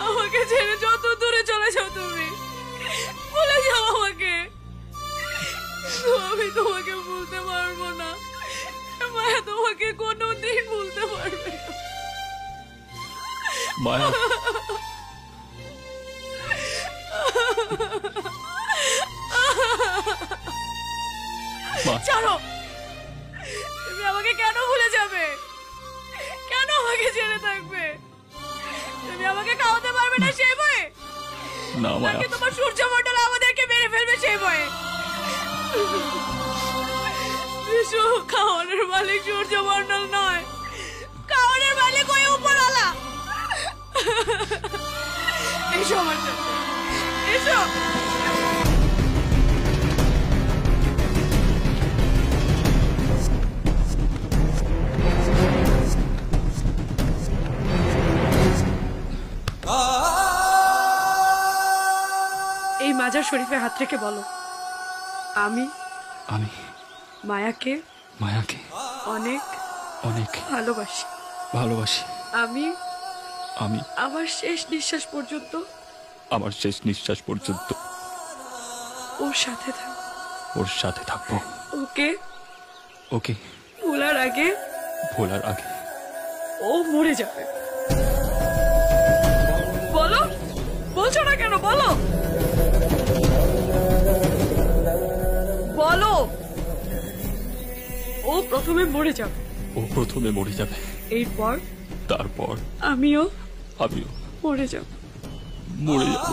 আমাকে ছেড়ে যত দূরে চলে যাও তুমি, ভুলে যাও আমাকে। আমি তোমাকে ভুলতে পারবো না মায়া, তোমাকে কোনোদিন ভুলতে পারবে না মায়া। ছাড়ো, তুমি আমাকে কেন ভুলে যাবে? কেন আমাকে ছেড়ে থাকবে? তুমি আমাকে খাওয়াতে পারবে না সেই ভয়ে? না মায়া, নাকি তোমার সূর্যমণ্ডল আমাদেরকে মেরে ফেলবে সেই ভয়ে? বিশু, খাওয়ানোর মালিক সূর্যমণ্ডল নয়, খাওয়ানোর মালিক ওই উপরওয়ালা। এসো আমার সাথে, এসো। এই মাজার শরীফে হাত রেখে বলো, আমি আমি মায়াকে মায়াকে অনেক অনেক ভালোবাসি। ভালোবাসি। আমি আমি আমার শেষ নিঃশ্বাস পর্যন্ত আমার শেষ নিঃশ্বাস পর্যন্ত ওর সাথে থাকবো। ওর সাথে থাকবো। ওকে ওকে ভোলার আগে ভোলার আগে ও মরে যাবে। বলো, বলছো না কেন? বলো বলো। ও প্রথমে মরে যাবে। ও প্রথমে মরে যাবে, এরপর তারপর আমিও আমিও মরে যাব। মরে যাব।